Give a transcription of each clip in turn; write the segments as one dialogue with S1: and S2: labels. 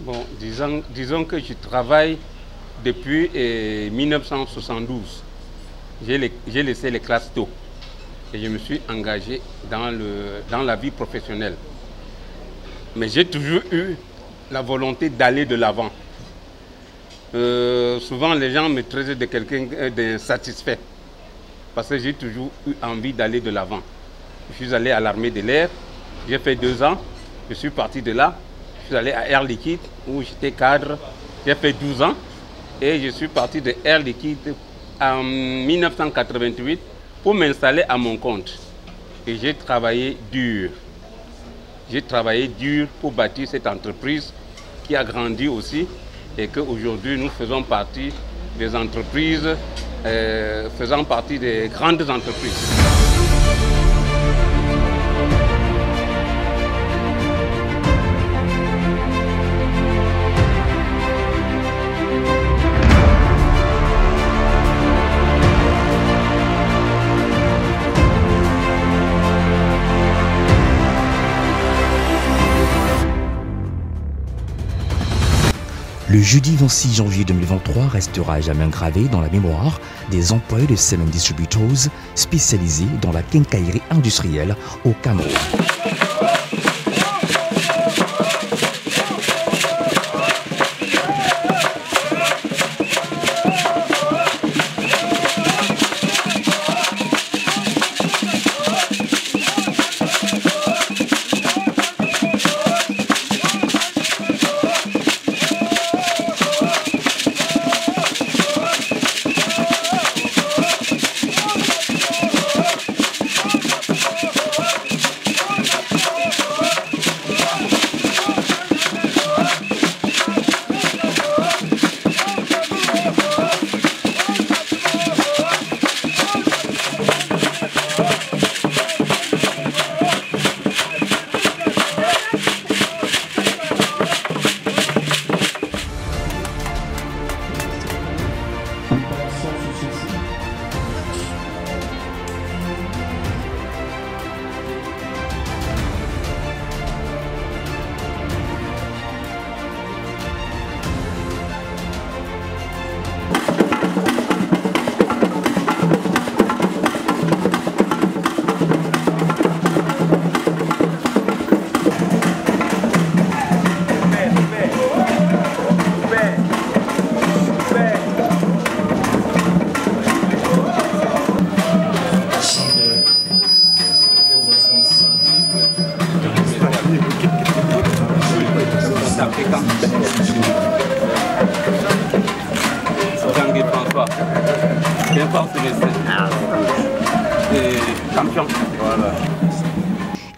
S1: Bon, disons que je travaille depuis 1972. J'ai laissé les classes tôt et je me suis engagé dans la vie professionnelle. Mais j'ai toujours eu la volonté d'aller de l'avant. Souvent, les gens me traitent de quelqu'un d'insatisfait parce que j'ai toujours eu envie d'aller de l'avant. Je suis allé à l'armée de l'air, j'ai fait 2 ans, je suis parti de là, je suis allé à Air Liquide où j'étais cadre, j'ai fait 12 ans et je suis parti de Air Liquide en 1988 pour m'installer à mon compte. Et j'ai travaillé dur. J'ai travaillé dur pour bâtir cette entreprise qui a grandi aussi et qu'aujourd'hui nous faisons partie des entreprises, faisant partie des grandes entreprises.
S2: Le jeudi 26 janvier 2023 restera à jamais gravé dans la mémoire des employés de Semen Distributors spécialisés dans la quincaillerie industrielle au Cameroun.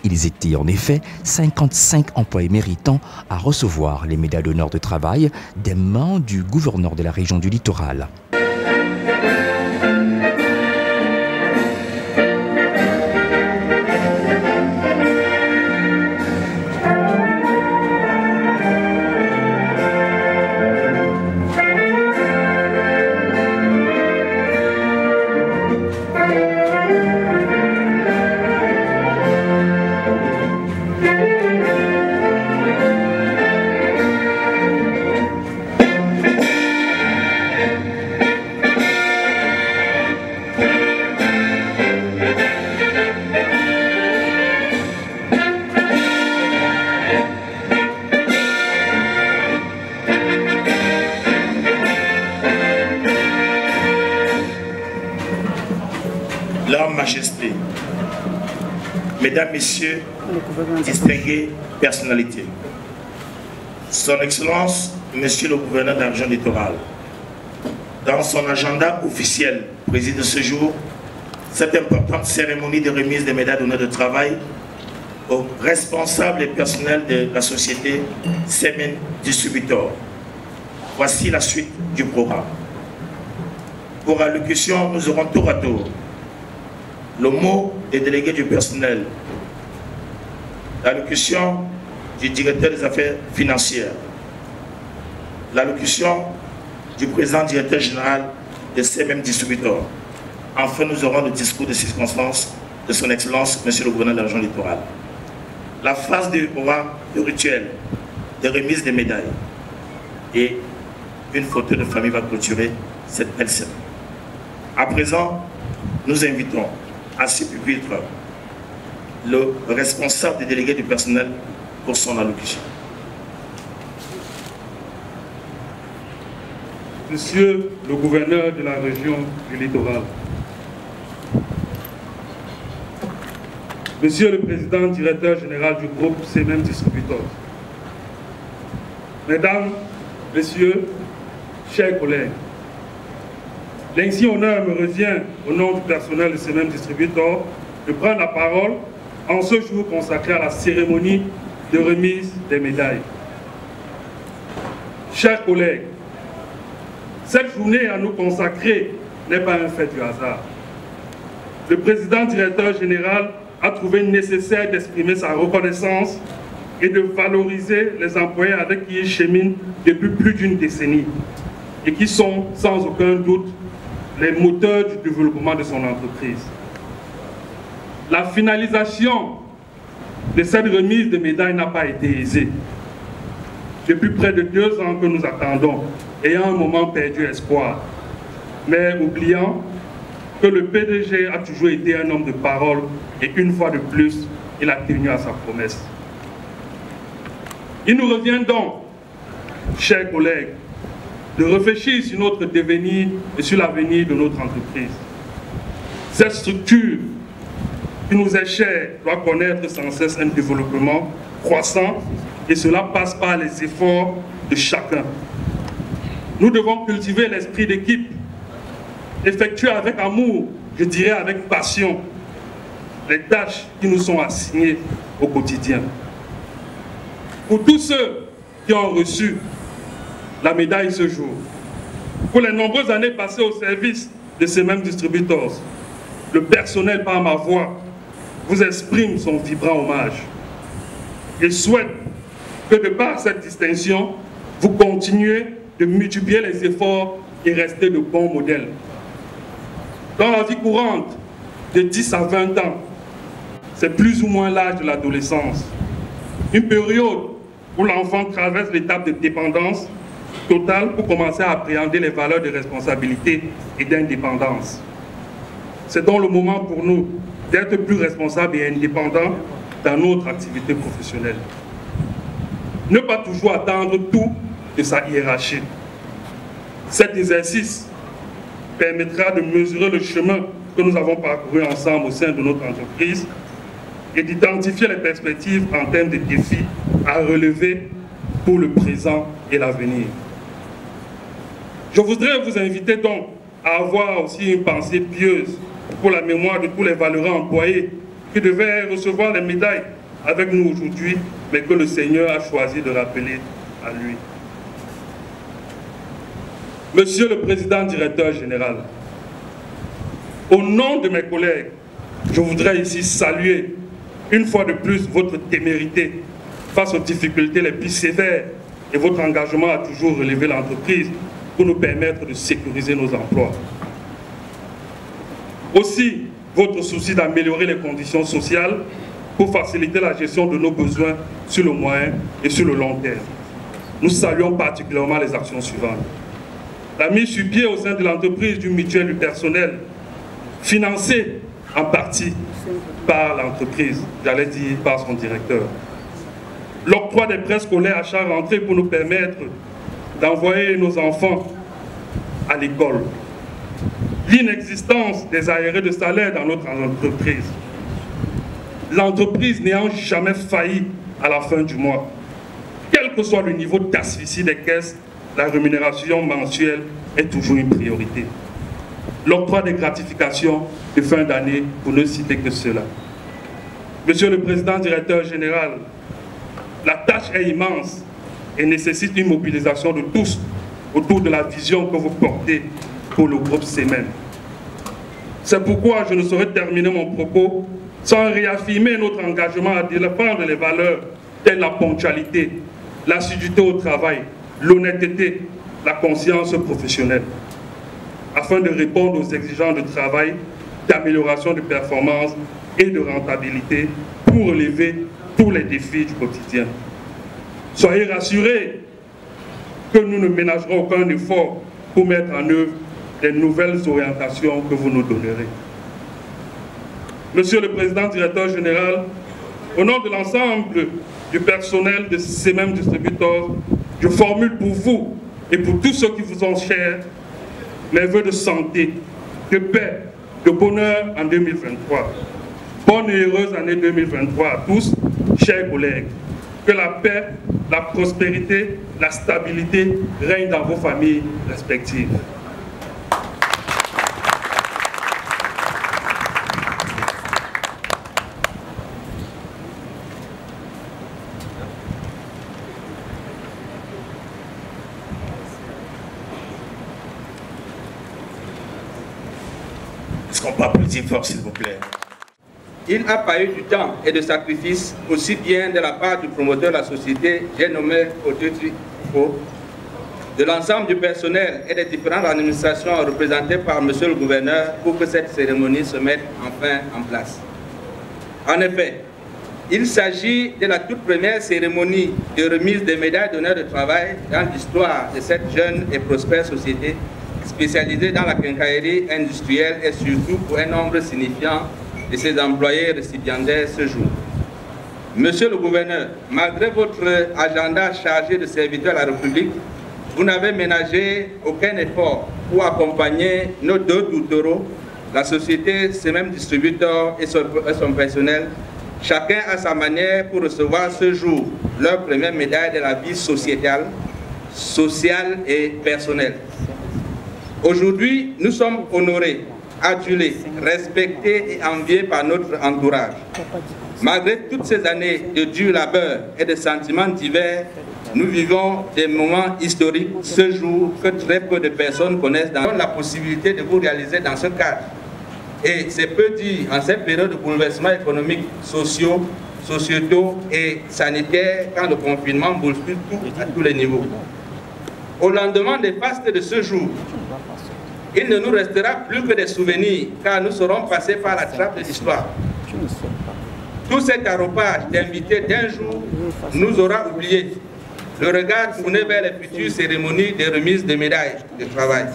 S2: Ils étaient en effet 55 employés méritants à recevoir les médailles d'honneur de travail des mains du gouverneur de la région du Littoral.
S3: Leur Majesté, Mesdames, Messieurs, distinguées personnalités, Son Excellence, Monsieur le Gouverneur de la région littorale, dans son agenda officiel, préside ce jour cette importante cérémonie de remise des médailles d'honneur de travail aux responsables et personnels de la société Semen Distributors. Voici la suite du programme. Pour allocution, nous aurons tour à tour le mot des délégués du personnel, l'allocution du directeur des affaires financières, l'allocution du président directeur général de Semen Distributors. Enfin, nous aurons le discours de circonstance de son Excellence, Monsieur le Gouverneur de la région littorale. La phase du rituel de remise des médailles et une photo de famille va clôturer cette belle scène. À présent, nous invitons à ce pupitre le responsable des délégués du personnel pour son allocution.
S4: Monsieur le gouverneur de la région du littoral, Monsieur le président directeur général du groupe CMM Distributors, Mesdames, Messieurs, chers collègues, l'insigne honneur me revient au nom du personnel de CMM Distributors de prendre la parole en ce jour consacré à la cérémonie de remise des médailles. Chers collègues, cette journée à nous consacrer n'est pas un fait du hasard. Le président directeur général a trouvé nécessaire d'exprimer sa reconnaissance et de valoriser les employés avec qui il chemine depuis plus d'une décennie et qui sont sans aucun doute les moteurs du développement de son entreprise. La finalisation de cette remise de médailles n'a pas été aisée. Depuis près de 2 ans que nous attendons, ayant un moment perdu espoir, mais oubliant que le PDG a toujours été un homme de parole et une fois de plus, il a tenu à sa promesse. Il nous revient donc, chers collègues, de réfléchir sur notre devenir et sur l'avenir de notre entreprise. Cette structure qui nous est chère doit connaître sans cesse un développement croissant et cela passe par les efforts de chacun. Nous devons cultiver l'esprit d'équipe, effectuer avec amour, je dirais avec passion, les tâches qui nous sont assignées au quotidien. Pour tous ceux qui ont reçu la médaille ce jour, pour les nombreuses années passées au service de ces mêmes distributeurs, le personnel par ma voix vous exprime son vibrant hommage et souhaite que de par cette distinction, vous continuez de multiplier les efforts et rester de bons modèles. Dans la vie courante, de 10 à 20 ans, c'est plus ou moins l'âge de l'adolescence. Une période où l'enfant traverse l'étape de dépendance totale pour commencer à appréhender les valeurs de responsabilité et d'indépendance. C'est donc le moment pour nous d'être plus responsables et indépendants dans notre activité professionnelle. Ne pas toujours attendre tout de sa hiérarchie. Cet exercice permettra de mesurer le chemin que nous avons parcouru ensemble au sein de notre entreprise et d'identifier les perspectives en termes de défis à relever pour le présent et l'avenir. Je voudrais vous inviter donc à avoir aussi une pensée pieuse pour la mémoire de tous les valeureux employés qui devaient recevoir les médailles avec nous aujourd'hui, mais que le Seigneur a choisi de rappeler à lui. Monsieur le Président directeur général, au nom de mes collègues, je voudrais ici saluer une fois de plus votre témérité face aux difficultés les plus sévères et votre engagement à toujours relever l'entreprise pour nous permettre de sécuriser nos emplois. Aussi, votre souci d'améliorer les conditions sociales pour faciliter la gestion de nos besoins sur le moyen et sur le long terme. Nous saluons particulièrement les actions suivantes. La mise sur pied au sein de l'entreprise d'une mutuelle du personnel, financée en partie par l'entreprise, j'allais dire par son directeur. L'octroi des prêts scolaires à chaque rentrée pour nous permettre d'envoyer nos enfants à l'école. L'inexistence des arriérés de salaire dans notre entreprise. L'entreprise n'ayant jamais failli à la fin du mois. Quel que soit le niveau d'asphyxie des caisses, la rémunération mensuelle est toujours une priorité. L'octroi des gratifications de fin d'année, pour ne citer que cela. Monsieur le Président directeur général, la tâche est immense et nécessite une mobilisation de tous autour de la vision que vous portez pour le groupe CMM. C'est pourquoi je ne saurais terminer mon propos sans réaffirmer notre engagement à défendre les valeurs telles la ponctualité, l'assiduité au travail, l'honnêteté, la conscience professionnelle, afin de répondre aux exigences de travail, d'amélioration de performance et de rentabilité pour relever tous les défis du quotidien. Soyez rassurés, que nous ne ménagerons aucun effort pour mettre en œuvre les nouvelles orientations que vous nous donnerez. Monsieur le Président Directeur Général, au nom de l'ensemble du personnel de ces mêmes distributeurs, je formule pour vous et pour tous ceux qui vous sont chers mes vœux de santé, de paix, de bonheur en 2023. Bonne et heureuse année 2023 à tous, chers collègues. Que la paix, la prospérité, la stabilité règnent dans vos familles respectives.
S3: Est-ce qu'on peut applaudir fort, s'il vous plaît?
S5: Il n'a pas eu du temps et de sacrifice, aussi bien de la part du promoteur de la société, j'ai nommé au titre de l'ensemble du personnel et des différentes administrations représentées par Monsieur le Gouverneur pour que cette cérémonie se mette enfin en place. En effet, il s'agit de la toute première cérémonie de remise des médailles d'honneur de travail dans l'histoire de cette jeune et prospère société spécialisée dans la quincaillerie industrielle et surtout pour un nombre signifiant de ses employés récipiendaires ce jour. Monsieur le Gouverneur, malgré votre agenda chargé de serviteur à la République, vous n'avez ménagé aucun effort pour accompagner nos deux doutereaux, la société, ses mêmes distributeurs et son personnel, chacun à sa manière pour recevoir ce jour leur première médaille de la vie sociétale, sociale et personnelle. Aujourd'hui, nous sommes honorés, adulés, respectés et enviés par notre entourage. Malgré toutes ces années de dur labeur et de sentiments divers, nous vivons des moments historiques ce jour que très peu de personnes connaissent dans la possibilité de vous réaliser dans ce cadre. Et c'est peu dire en cette période de bouleversements économiques, sociétaux et sanitaires quand le confinement bouscule tout à tous les niveaux. Au lendemain des fastes de ce jour, il ne nous restera plus que des souvenirs car nous serons passés par la trappe de l'histoire. Tout cet arropage d'invités d'un jour nous aura oubliés. Le regard tourné vers les futures cérémonies de remise de médailles de travail.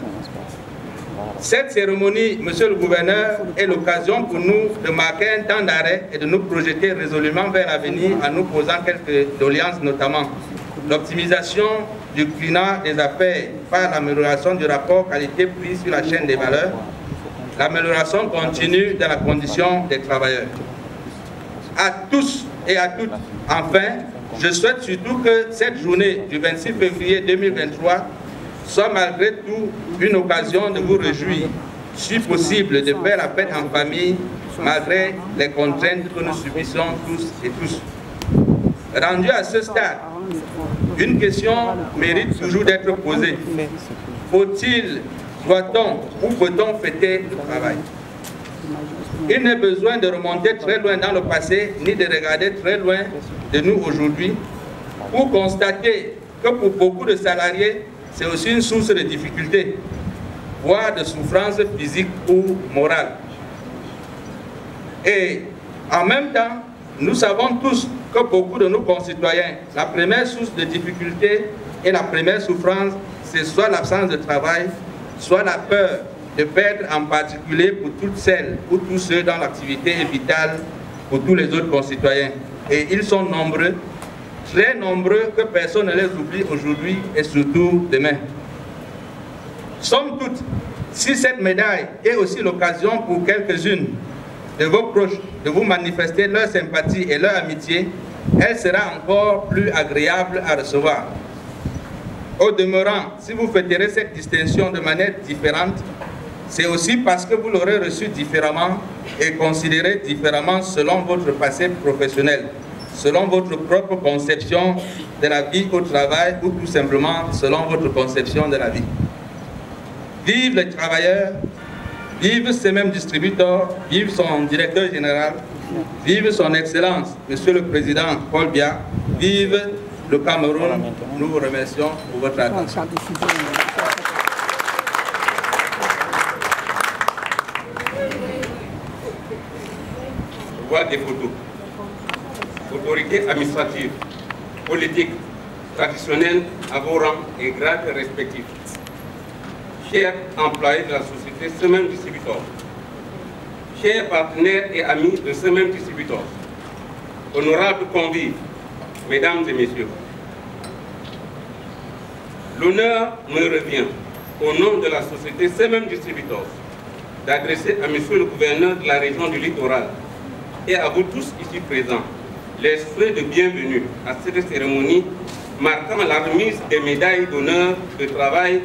S5: Cette cérémonie, Monsieur le Gouverneur, est l'occasion pour nous de marquer un temps d'arrêt et de nous projeter résolument vers l'avenir en nous posant quelques doléances, notamment l'optimisation du climat des affaires par l'amélioration du rapport qualité-prix sur la chaîne des valeurs, l'amélioration continue de la condition des travailleurs. À tous et à toutes, enfin, je souhaite surtout que cette journée du 26 février 2023 soit malgré tout une occasion de vous réjouir, si possible de faire la fête en famille, malgré les contraintes que nous subissons tous et tous. Rendu à ce stade, une question mérite toujours d'être posée. Faut-il, doit-on ou peut-on fêter le travail? Il n'est besoin de remonter très loin dans le passé, ni de regarder très loin de nous aujourd'hui, pour constater que pour beaucoup de salariés, c'est aussi une source de difficultés, voire de souffrance physique ou morale. Et en même temps, nous savons tous que beaucoup de nos concitoyens, la première source de difficulté et la première souffrance, c'est soit l'absence de travail, soit la peur de perdre, en particulier pour toutes celles ou tous ceux dont l'activité est vitale pour tous les autres concitoyens. Et ils sont nombreux, très nombreux, que personne ne les oublie aujourd'hui et surtout demain. Somme toute, si cette médaille est aussi l'occasion pour quelques-unes de vos proches de vous manifester leur sympathie et leur amitié, elle sera encore plus agréable à recevoir. Au demeurant, si vous fêterez cette distinction de manière différente, c'est aussi parce que vous l'aurez reçue différemment et considérée différemment selon votre passé professionnel, selon votre propre conception de la vie au travail ou tout simplement selon votre conception de la vie. Vive les travailleurs, vive ces mêmes distributeurs, vive son directeur général, vive son Excellence, Monsieur le Président Paul Biya, vive le Cameroun. Nous vous remercions pour votre attention. Je vois des photos. Autorités administratives, politiques,
S1: traditionnelle à vos rangs et grades respectifs. Chers employés de la société Semem Distributors, chers partenaires et amis de Semem Distributors, honorables convives, mesdames et messieurs, l'honneur me revient, au nom de la société Semem Distributors, d'adresser à Monsieur le gouverneur de la région du Littoral et à vous tous ici présents les souhaits de bienvenue à cette cérémonie marquant la remise des médailles d'honneur de travail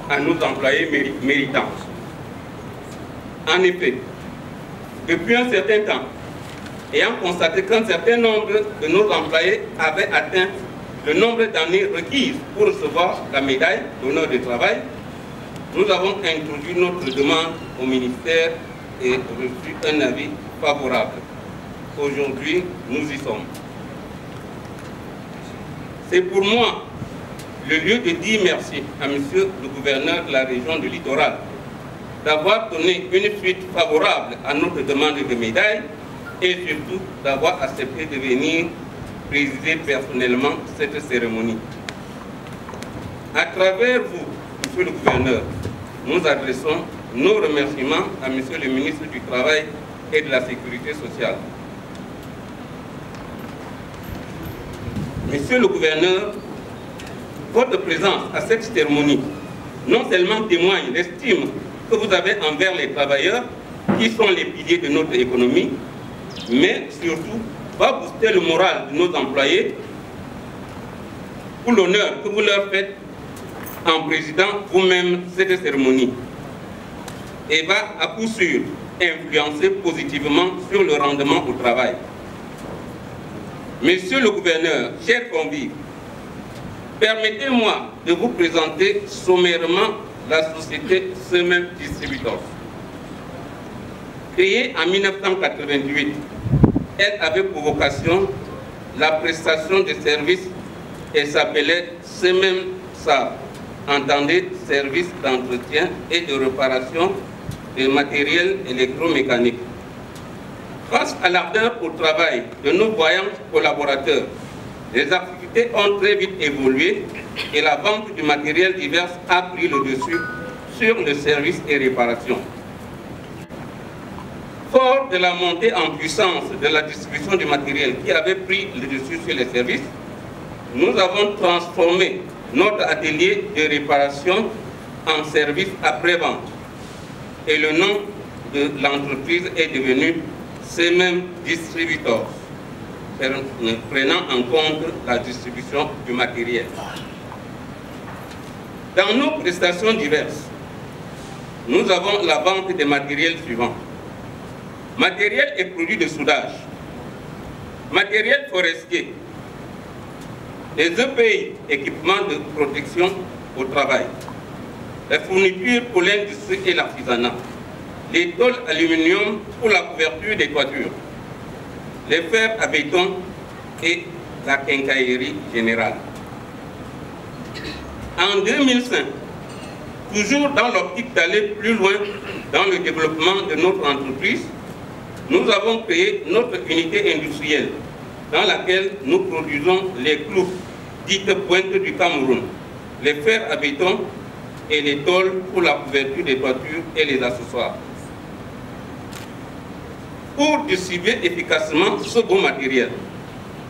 S1: à nos employés méritants. En effet, depuis un certain temps, ayant constaté qu'un certain nombre de nos employés avaient atteint le nombre d'années requises pour recevoir la médaille d'honneur de travail, nous avons introduit notre demande au ministère et reçu un avis favorable. Aujourd'hui, nous y sommes. C'est pour moi le lieu de dire merci à Monsieur le gouverneur de la région du Littoral d'avoir donné une suite favorable à notre demande de médaille et surtout d'avoir accepté de venir présider personnellement cette cérémonie. À travers vous, Monsieur le gouverneur, nous adressons nos remerciements à Monsieur le ministre du Travail et de la Sécurité sociale. Monsieur le gouverneur, votre présence à cette cérémonie non seulement témoigne l'estime que vous avez envers les travailleurs, qui sont les piliers de notre économie, mais surtout va booster le moral de nos employés pour l'honneur que vous leur faites en présidant vous-même cette cérémonie et va à coup sûr influencer positivement sur le rendement au travail. Monsieur le gouverneur, chers convives, permettez-moi de vous présenter sommairement la société Semem Distributors. Créée en 1988, elle avait pour vocation la prestation de services et s'appelait Semem SAR, entendez services d'entretien et de réparation de matériel électromécanique. Face à l'ardeur au travail de nos voyants collaborateurs, les activités ont très vite évolué et la vente du matériel divers a pris le dessus sur le service et réparation. Fort de la montée en puissance de la distribution du matériel qui avait pris le dessus sur les services, nous avons transformé notre atelier de réparation en service après-vente et le nom de l'entreprise est devenu Semem Distributors, prenant en compte la distribution du matériel. Dans nos prestations diverses, nous avons la vente des matériels suivants. Matériel et produits de soudage, matériel forestier, les EPI, équipements de protection au travail, les fournitures pour l'industrie et l'artisanat, les tôles aluminium pour la couverture des toitures, les fers à béton et la quincaillerie générale. En 2005, toujours dans l'optique d'aller plus loin dans le développement de notre entreprise, nous avons créé notre unité industrielle dans laquelle nous produisons les clous dites pointes du Cameroun, les fers à béton et les tôles pour la couverture des toitures et les accessoires. Pour distribuer efficacement ce beau matériel,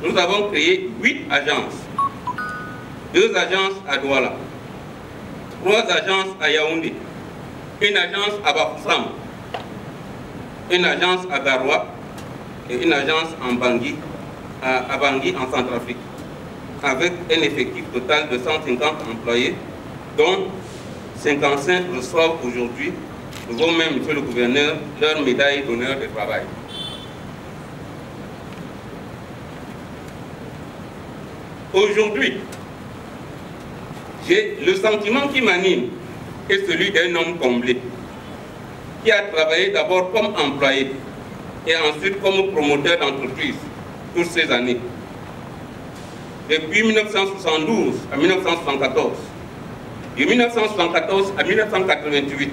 S1: nous avons créé 8 agences. 2 agences à Douala, 3 agences à Yaoundé, une agence à Bafoussam, une agence à Garoua et une agence à Bangui en Centrafrique, avec un effectif total de 150 employés, dont 55 reçoivent aujourd'hui, vous-même, Monsieur le gouverneur, leur médaille d'honneur de travail. Aujourd'hui, j'ai le sentiment qui m'anime est celui d'un homme comblé, qui a travaillé d'abord comme employé et ensuite comme promoteur d'entreprise toutes ces années. Depuis 1972 à 1974, de 1974 à 1988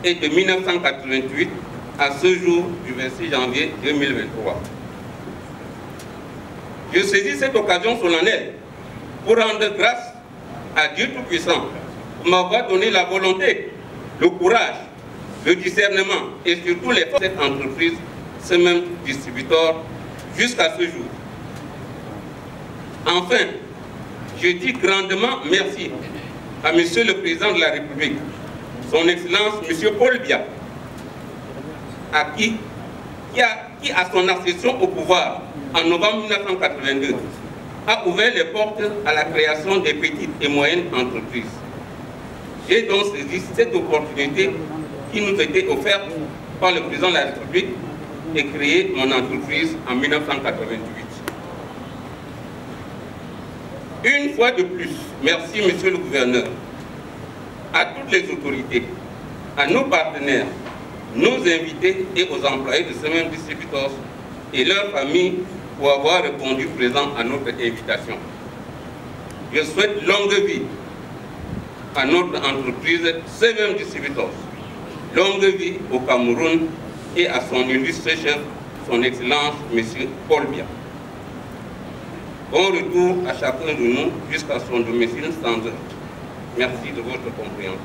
S1: et de 1988 à ce jour du 26 janvier 2023. Je saisis cette occasion solennelle pour rendre grâce à Dieu Tout-Puissant pour m'avoir donné la volonté, le courage, le discernement et surtout les forces de cette entreprise, ce même distributeur, jusqu'à ce jour. Enfin, je dis grandement merci à Monsieur le Président de la République, Son Excellence Monsieur Paul Biya, qui à son accession au pouvoir en novembre 1982, a ouvert les portes à la création des petites et moyennes entreprises. J'ai donc saisi cette opportunité qui nous était offerte par le Président de la République et créé mon entreprise en 1988. Une fois de plus, merci Monsieur le Gouverneur, à toutes les autorités, à nos partenaires, nos invités et aux employés de ce même distributeur et leurs familles pour avoir répondu présent à notre invitation. Je souhaite longue vie à notre entreprise, ce même distributeur, longue vie au Cameroun et à son illustre chef, son Excellence M. Paul Biya. Bon retour à chacun de nous jusqu'à son domicile sans heure. Merci de votre compréhension.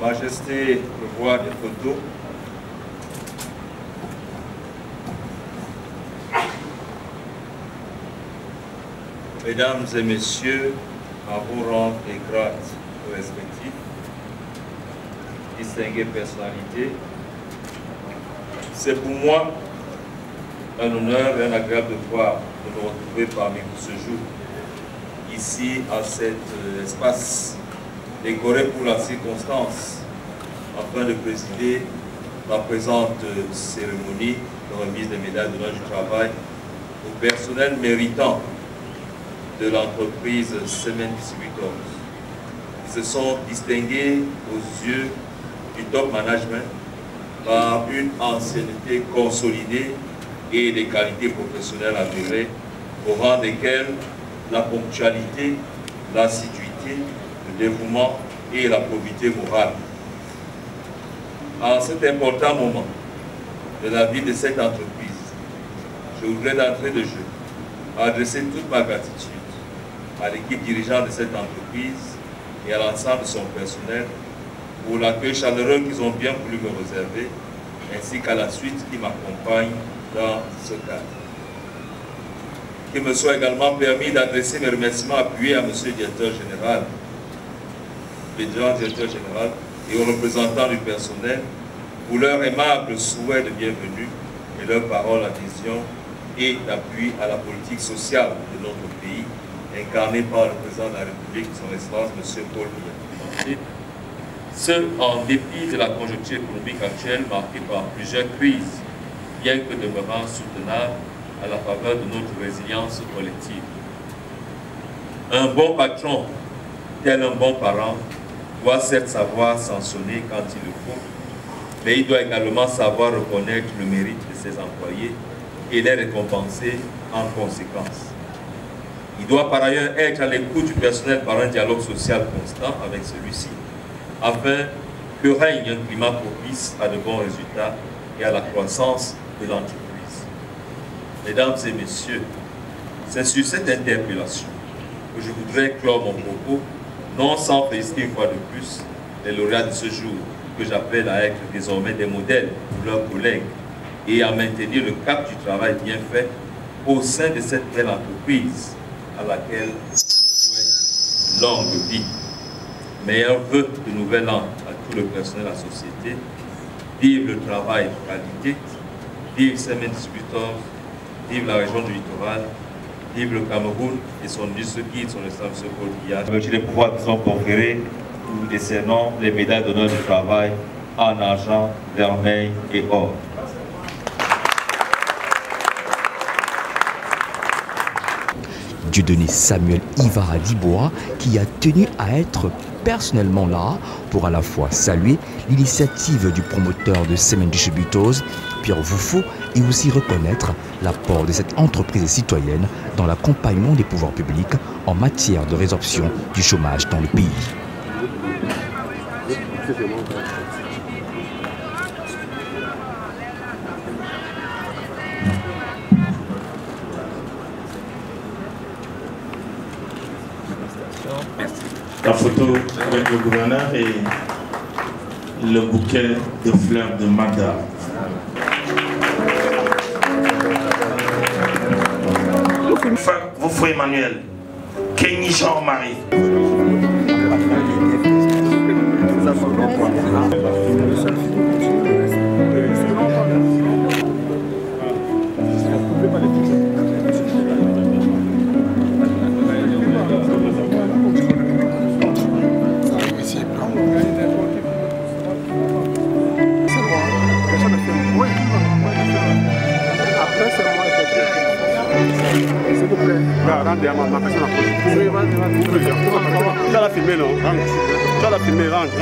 S6: Majesté, le roi des photos, Mesdames et Messieurs, à vos rangs et grades respectifs, distinguées personnalités, c'est pour moi un honneur et un agréable devoir de me retrouver parmi vous ce jour, ici à cet espace décoré pour la circonstance, afin de présider la présente cérémonie de remise des médailles d'honneur du travail au personnel méritant de l'entreprise Semen Distributors, qui se sont distingués aux yeux du top management par une ancienneté consolidée et des qualités professionnelles avérées, au rang desquelles la ponctualité, l'assiduité, le dévouement et la probité morale. En cet important moment de la vie de cette entreprise, je voudrais d'entrée de jeu adresser toute ma gratitude à l'équipe dirigeante de cette entreprise et à l'ensemble de son personnel pour l'accueil chaleureux qu'ils ont bien voulu me réserver, ainsi qu'à la suite qui m'accompagne dans ce cadre. Qu'il me soit également permis d'adresser mes remerciements appuyés à Monsieur le Directeur Général, et aux représentants du personnel pour leur aimable souhait de bienvenue et leur parole d'adhésion et d'appui à la politique sociale de notre pays, incarnée par le président de la République, son Excellence M. Paul Biya. Ce, en dépit de la conjoncture économique actuelle marquée par plusieurs crises, bien que demeurant soutenable à la faveur de notre résilience collective. Un bon patron, tel un bon parent, doit certes savoir sanctionner quand il le faut, mais il doit également savoir reconnaître le mérite de ses employés et les récompenser en conséquence. Il doit par ailleurs être à l'écoute du personnel par un dialogue social constant avec celui-ci, afin que règne un climat propice à de bons résultats et à la croissance de l'entreprise. Mesdames et Messieurs, c'est sur cette interpellation que je voudrais clore mon propos, non sans féliciter une fois de plus les lauréats de ce jour, que j'appelle à être désormais des modèles pour leurs collègues et à maintenir le cap du travail bien fait au sein de cette belle entreprise à laquelle je souhaite longue vie. Meilleurs vœux de nouvel an à tout le personnel de la société. Vive le travail de qualité, vive Semen Distributors, vive la région du littoral, vive le Cameroun et son illustre guide, son excellence M. Paul Biya. Avec les pouvoirs qui sont conférés, nous décernons les médailles d'honneur du travail en argent, vermeil et or.
S2: Dieudonné Samuel Ivara Dibois, qui a tenu à être personnellement là pour à la fois saluer l'initiative du promoteur de Semaine du Chibitoz, Pierre Vouffaut, et aussi reconnaître l'apport de cette entreprise citoyenne dans l'accompagnement des pouvoirs publics en matière de résorption du chômage dans le pays.
S3: La photo avec le gouverneur et le bouquet de fleurs de Magda. Vous Emmanuel, Kenny Jean-Marie.
S7: Tu la filmé, non? Tu la filmé, rentre.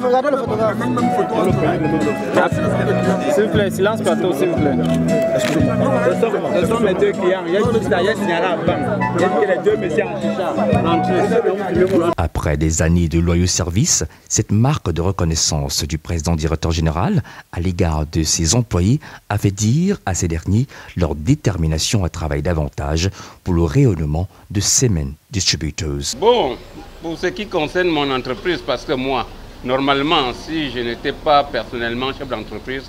S8: Regardez le photographe. S'il vous plaît, silence plateau, s'il vous plaît. Ce sont mes deux clients. Il y a juste à signaler à la banque. Il y a que les deux messieurs en chicha.
S2: Après des années de loyaux services, cette marque de reconnaissance du président directeur général à l'égard de ses employés a fait dire à ces derniers leur détermination à travailler davantage pour le rayonnement de Semen Distributors.
S1: Bon, pour ce qui concerne mon entreprise, parce que moi, normalement, si je n'étais pas personnellement chef d'entreprise,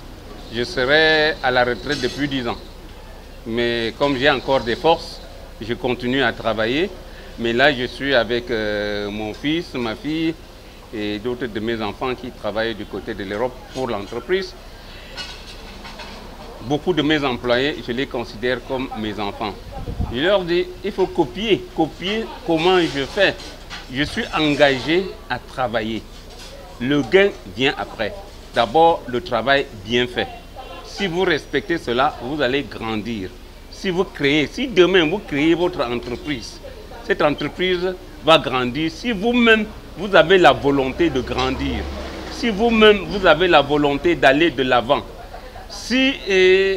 S1: je serais à la retraite depuis 10 ans. Mais comme j'ai encore des forces, je continue à travailler. Mais là, je suis avec mon fils, ma fille et d'autres de mes enfants qui travaillent du côté de l'Europe pour l'entreprise. Beaucoup de mes employés, je les considère comme mes enfants. Je leur dis, il faut copier comment je fais. Je suis engagé à travailler. Le gain vient après. D'abord, le travail bien fait. Si vous respectez cela, vous allez grandir. Si demain vous créez votre entreprise, cette entreprise va grandir. Si vous-même, vous avez la volonté de grandir, si vous-même, vous avez la volonté d'aller de l'avant, si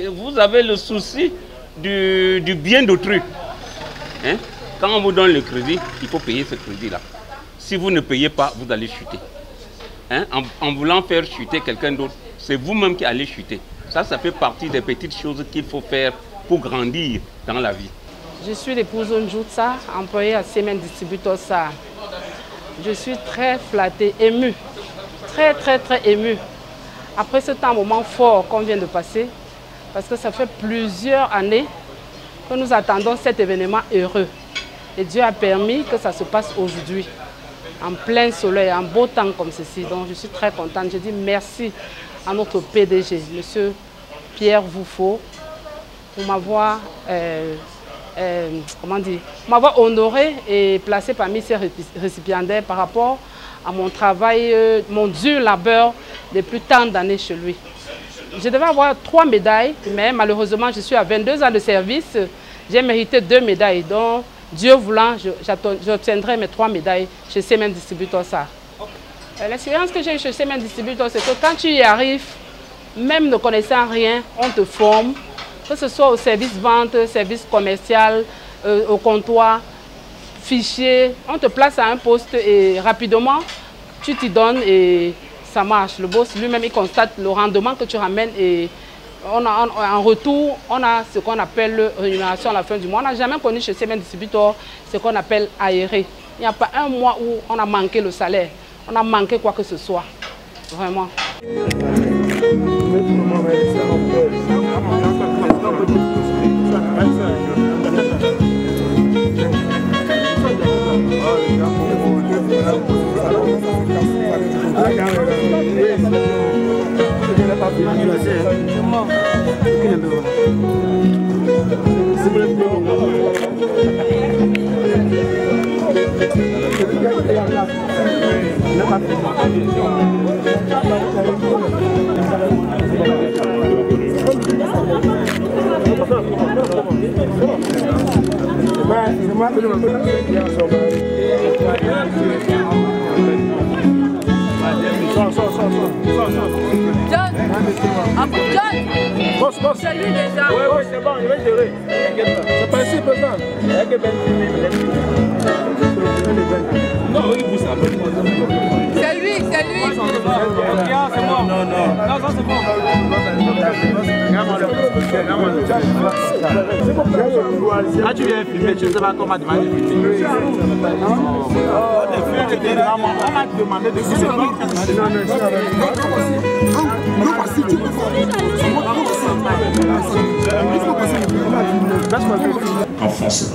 S1: vous avez le souci du bien d'autrui, hein, quand on vous donne le crédit, il faut payer ce crédit-là. Si vous ne payez pas, vous allez chuter. Hein, en voulant faire chuter quelqu'un d'autre, c'est vous-même qui allez chuter. Ça fait partie des petites choses qu'il faut faire pour grandir dans la vie.
S9: Je suis l'épouse Njoutsa, employée à Semen Distributors. Je suis très flattée, émue, très émue. Après ce temps, moment fort qu'on vient de passer, parce que ça fait plusieurs années que nous attendons cet événement heureux. Et Dieu a permis que ça se passe aujourd'hui, en plein soleil, en beau temps comme ceci. Donc je suis très contente. Je dis merci à notre PDG, M. Pierre Vouffaut, pour m'avoir honoré et placé parmi ces récipiendaires par rapport à mon travail, mon dur labeur des plus tant d'années chez lui. Je devais avoir 3 médailles, mais malheureusement, je suis à 22 ans de service. J'ai mérité 2 médailles, donc Dieu voulant, j'obtiendrai mes 3 médailles chez Semen Distributors. L'expérience que j'ai eue chez Semen Distributors, c'est que quand tu y arrives, même ne connaissant rien, on te forme, que ce soit au service vente, service commercial, au comptoir, fichier, on te place à un poste et rapidement, tu t'y donnes et ça marche. Le boss lui-même, il constate le rendement que tu ramènes et en retour, on a ce qu'on appelle rémunération à la fin du mois. On n'a jamais connu chez Semen Distributor ce qu'on appelle aéré. Il n'y a pas un mois où on a manqué le salaire. On a manqué quoi que ce soit. Vraiment.
S10: C'est lui déjà. Oui, c'est bon, je vais gérer. C'est pas si pesant. Non, oui, vous savez. C'est lui, c'est lui. C'est bon. Non, ça c'est bon. Ah, tu viens filmer, je ne sais pas comment tu m'as dit filmer. On m'a demandé de filmer.
S3: En France.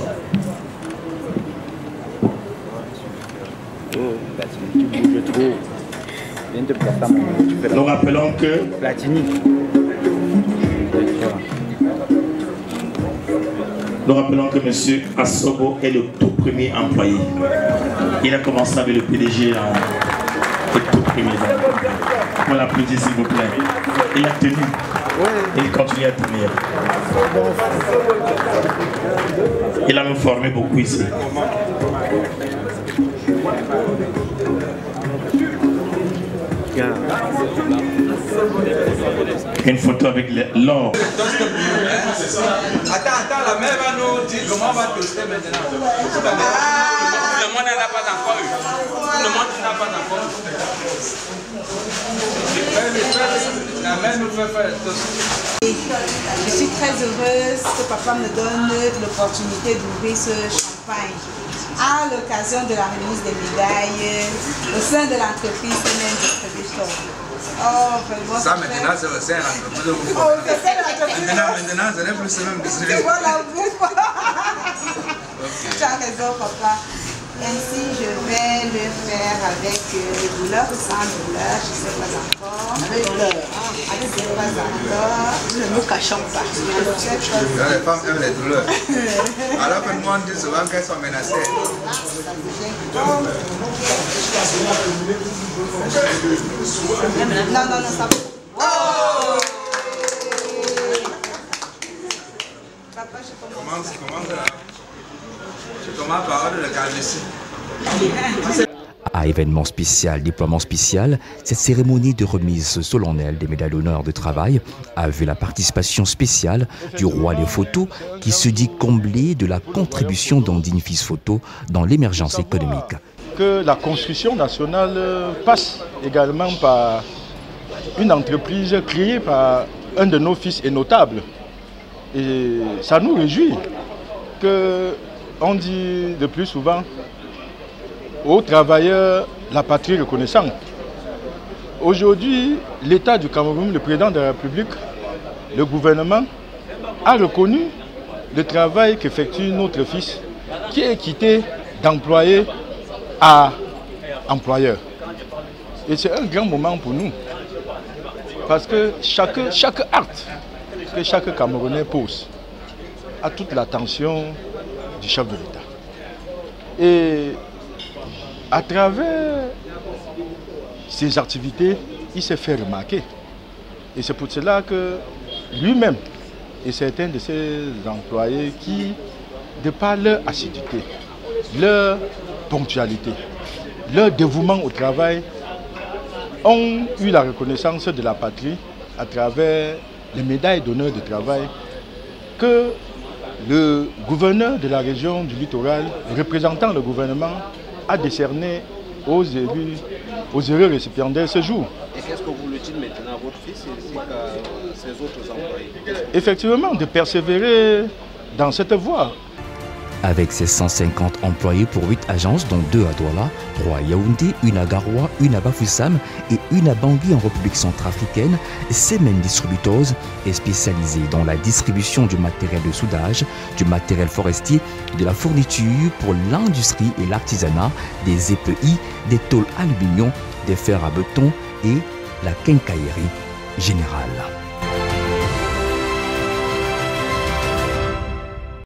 S3: Nous rappelons que M. Assogo est le tout premier employé. Il a commencé avec le PDG le tout premier. On l'applaudit s'il vous plaît. Il a tenu. Et il continue à tenir. Il a même formé beaucoup ici. Une photo avec l'or.
S5: Attends, la mère va nous dire comment on va tester maintenant. Tout le monde n'a pas encore eu. Tout le monde n'a pas encore eu. La mère nous fait faire
S11: Je suis très heureuse que papa me donne l'opportunité d'ouvrir ce champagne à l'occasion de la remise des médailles au sein de l'entreprise Semen Distributor. Oh, vraiment. Ça maintenant c'est le sein de l'entreprise. Oh, c'est ça l'entreprise. Maintenant, ce n'est plus Semen Distributor. Voilà, tu as raison, papa. Ainsi, je vais le faire avec douleur ou sans douleur, je ne sais pas encore. Avec douleur. Je ne sais pas encore. Ne nous cachons pas.
S5: Les femmes aiment les douleurs. Alors que nous, on dit souvent qu'elles sont menacées.
S11: Non, ça va. Oh! Papa, je commence.
S5: Je commence par ordre de calmer.
S2: À événement spécial, déploiement spécial, cette cérémonie de remise solennelle des médailles d'honneur de travail a vu la participation spéciale du roi des photos qui se dit comblé de la contribution d'Ondine Fils Photo dans l'émergence économique.
S12: Que la construction nationale passe également par une entreprise créée par un de nos fils et notables. Et ça nous réjouit qu'on dit de plus souvent aux travailleurs la patrie reconnaissante. Aujourd'hui, l'État du Cameroun, le président de la République, le gouvernement a reconnu le travail qu'effectue notre fils qui est quitté d'employé à employeur. Et c'est un grand moment pour nous. Parce que chaque acte que chaque Camerounais pose a toute l'attention du chef de l'État. Et à travers ses activités, il s'est fait remarquer. Et c'est pour cela que lui-même et certains de ses employés qui, de par leur assiduité, leur ponctualité, leur dévouement au travail, ont eu la reconnaissance de la patrie à travers les médailles d'honneur de travail que le gouverneur de la région du littoral, représentant le gouvernement, a décerné aux heureux récipiendaires ce jour.
S13: Et qu'est-ce que vous le dites maintenant à votre fils ainsi qu'à ses autres employés?
S12: Effectivement, de persévérer dans cette voie.
S2: Avec ses 150 employés pour 8 agences, dont 2 à Douala, 3 à Yaoundé, 1 à Garoua, 1 à Bafoussam et 1 à Bangui en République centrafricaine, Semen Distributors est spécialisée dans la distribution du matériel de soudage, du matériel forestier, de la fourniture pour l'industrie et l'artisanat, des EPI, des tôles aluminium, des fers à béton et la quincaillerie générale.